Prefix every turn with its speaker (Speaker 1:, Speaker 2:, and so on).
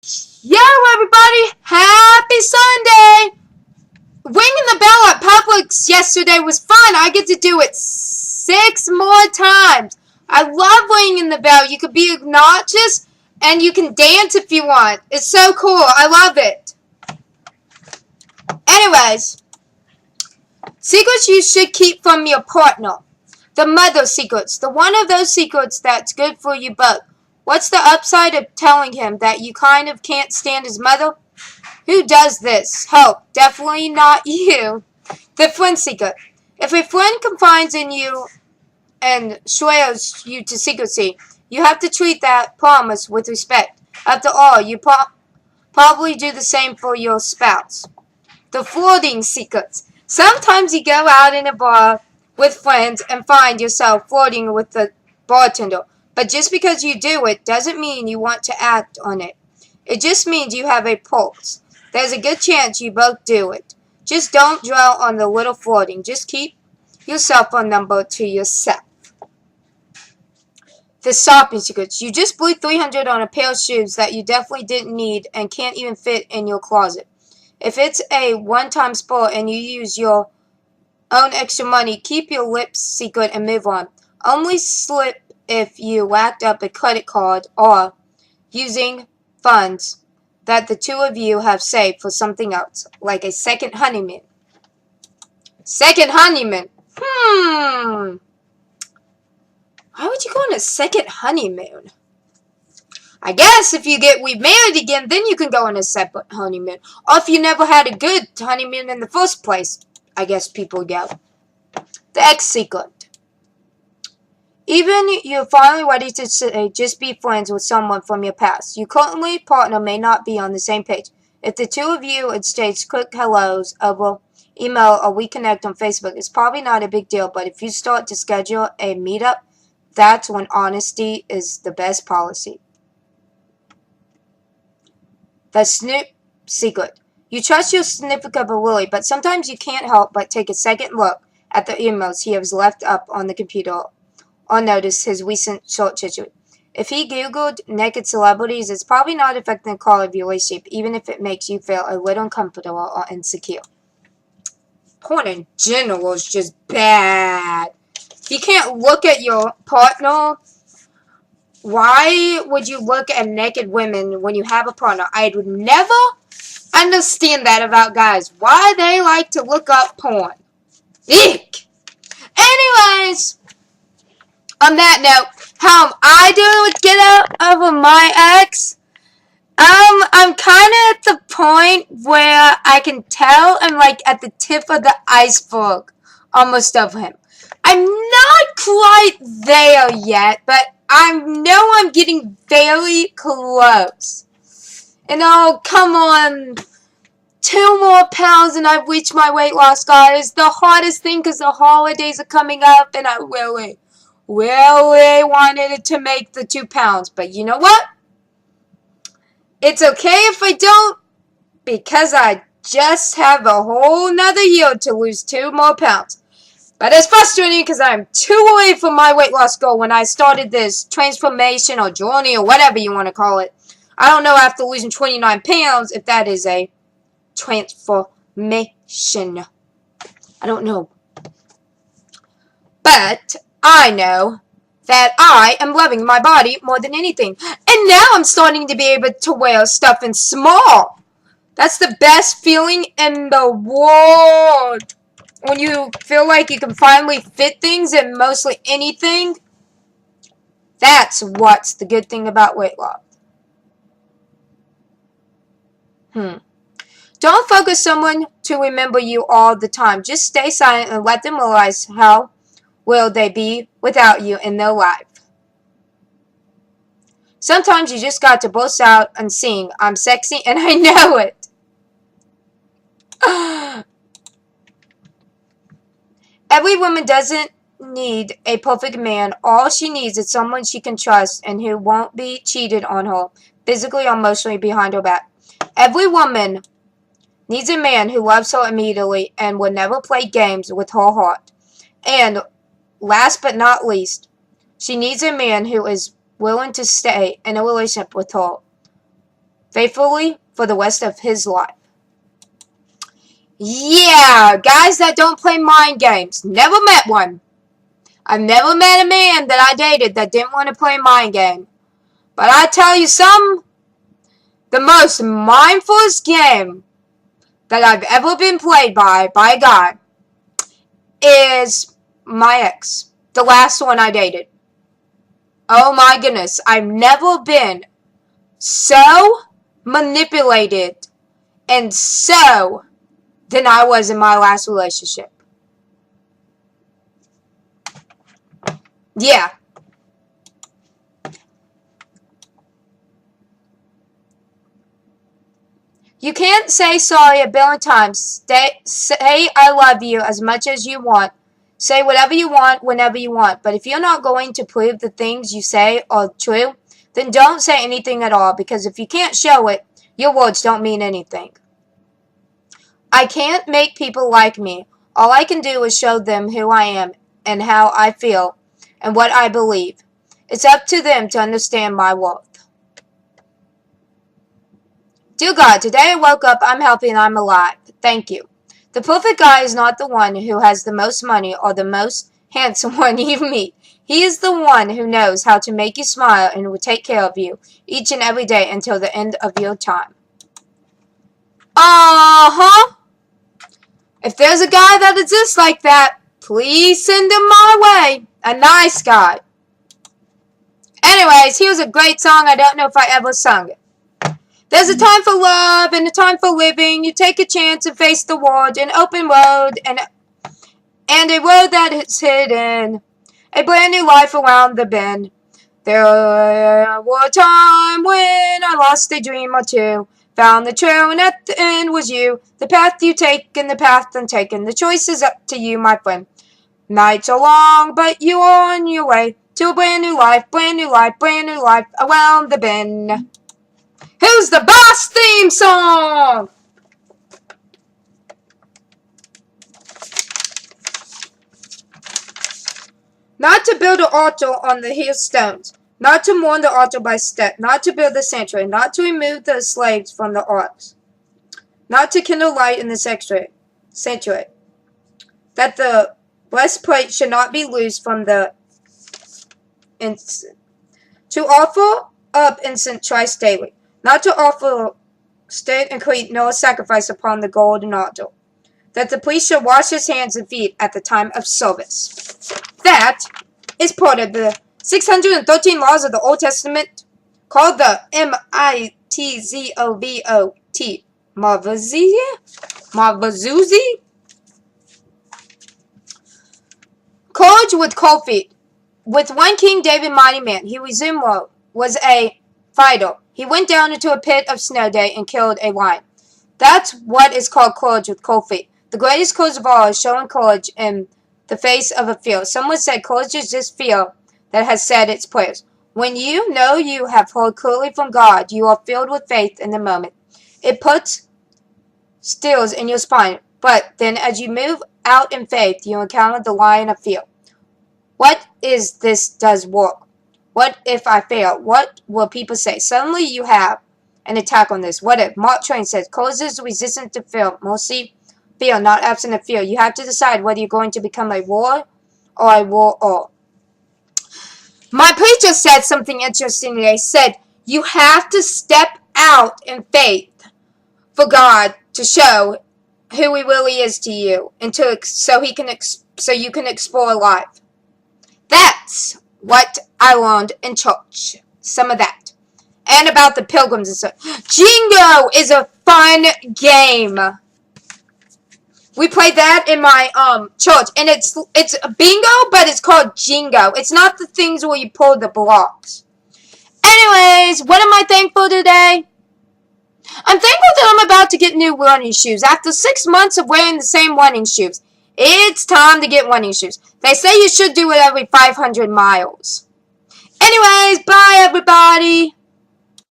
Speaker 1: Yo, everybody! Happy Sunday! Ringing the bell at Publix yesterday was fun. I get to do it 6 more times. I love ringing the bell. You could be obnoxious and you can dance if you want. It's so cool. I love it. Anyways, secrets you should keep from your partner. The mother secrets. The one of those secrets that's good for you both. What's the upside of telling him that you kind of can't stand his mother? Who does this? Hope. Definitely not you. The friend secret. If a friend confides in you and swears you to secrecy, you have to treat that promise with respect. After all, you probably do the same for your spouse. The flirting secret. Sometimes you go out in a bar with friends and find yourself flirting with the bartender. But just because you do it doesn't mean you want to act on it. It just means you have a pulse. There's a good chance you both do it. Just don't dwell on the little flirting. Just keep your cell phone number to yourself. The shopping secrets. You just blew $300 on a pair of shoes that you definitely didn't need and can't even fit in your closet. If it's a one-time sport and you use your own extra money, keep your lips secret and move on. Only slip if you whacked up a credit card or using funds that the two of you have saved for something else, like a second honeymoon. Second honeymoon. Why would you go on a second honeymoon? I guess if you get remarried again, then you can go on a separate honeymoon. Or if you never had a good honeymoon in the first place, I guess people go. The ex secret. Even you're finally ready to say just be friends with someone from your past, your currently partner may not be on the same page. If the two of you exchange quick hellos over email or we connect on Facebook, it's probably not a big deal, but if you start to schedule a meetup, that's when honesty is the best policy. The snoop secret. You trust your significant other Willie, but sometimes you can't help but take a second look at the emails he has left up on the computer or notice his recent search history. If he Googled naked celebrities, it's probably not affecting the quality of your relationship, even if it makes you feel a little uncomfortable or insecure. Porn in general is just bad. You can't look at your partner. Why would you look at naked women when you have a partner? I would never understand that about guys. Why they like to look up porn. Eek! Anyways, on that note, how am I doing with Get Out over my ex? I'm kind of at the point where I can tell I'm like at the tip of the iceberg almost of him. I'm not quite there yet, but I know I'm getting very close. And oh, come on. 2 more pounds and I've reached my weight loss, guys. The hardest thing because the holidays are coming up and I really wanted to make the 2 pounds. But you know what? It's okay if I don't, because I just have a whole nother year to lose 2 more pounds. But it's frustrating because I'm 2 away from my weight loss goal when I started this transformation or journey or whatever you want to call it. I don't know after losing 29 pounds if that is a transformation. I don't know. But I know that I am loving my body more than anything. And now I'm starting to be able to wear stuff in small. That's the best feeling in the world. When you feel like you can finally fit things in mostly anything. That's what's the good thing about weight loss. Don't focus someone to remember you all the time. Just stay silent and let them realize how will they be without you in their life. Sometimes you just got to burst out and sing, I'm sexy and I know it. Every woman doesn't need a perfect man. All she needs is someone she can trust and who won't be cheated on her, physically or emotionally behind her back. Every woman needs a man who loves her immediately and will never play games with her heart. And last but not least, she needs a man who is willing to stay in a relationship with her faithfully for the rest of his life. Yeah, guys that don't play mind games. Never met one. I've never met a man that I dated that didn't want to play mind game. But I tell you the most mindfulest game that I've ever been played by a guy is my ex. The last one I dated. Oh my goodness. I've never been so manipulated and so than I was in my last relationship. Yeah. You can't say sorry a billion times. Say I love you as much as you want. Say whatever you want whenever you want. But if you're not going to prove the things you say are true, then don't say anything at all. Because if you can't show it, your words don't mean anything. I can't make people like me. All I can do is show them who I am and how I feel and what I believe. It's up to them to understand my worth. Dear God, today I woke up, I'm healthy, and I'm alive. Thank you. The perfect guy is not the one who has the most money or the most handsome one you meet. He is the one who knows how to make you smile and will take care of you each and every day until the end of your time. Uh-huh. If there's a guy that exists like that, please send him my way. A nice guy. Anyways, here's a great song. I don't know if I ever sung it. There's a time for love and a time for living. You take a chance and face the world, an open road and a road that is hidden. A brand new life around the bend. There were times when I lost a dream or two. Found the trail and at the end was you. The path you take and the path untaken. The choice is up to you, my friend. Nights are long, but you are on your way to a brand new life, brand new life, brand new life around the bend. Who's the boss theme song? Not to build an altar on the hill stones. Not to mourn the altar by step. Not to build the sanctuary. Not to remove the slaves from the arks. Not to kindle light in the sanctuary. That the breastplate should not be loose from the incense. To offer up incense twice daily. Not to offer steak and create no sacrifice upon the golden altar. That the priest should wash his hands and feet at the time of service. That is part of the 613 laws of the Old Testament, called the Mitzvot. Mavazuzi? Courage with cold feet. With one King David, mighty man, he resumed was a fighter. He went down into a pit of snow day and killed a lion. That's what is called courage with cold feet. The greatest courage of all is showing courage in the face of a fear. Someone said courage is just fear that has said its prayers. When you know you have heard clearly from God, you are filled with faith in the moment. It puts stills in your spine. But then as you move out in faith, you encounter the lion of fear. What is this does work? What if I fail? What will people say? Suddenly you have an attack on this. What if? Mark Twain says, courage is resistant to fear. Mostly fear, not absent of fear. You have to decide whether you're going to become a war or a warrior. My preacher said something interesting today. He said, you have to step out in faith for God to show who He really is to you, and so you can explore life. That's what I learned in church. Some of that. And about the pilgrims and stuff. Jingo is a fun game. We played that in my church. And it's bingo, but it's called Jingo. It's not the things where you pull the blocks. Anyways, what am I thankful today? I'm thankful that I'm about to get new running shoes. After 6 months of wearing the same running shoes, it's time to get running shoes. They say you should do it every 500 miles. Anyways, bye everybody.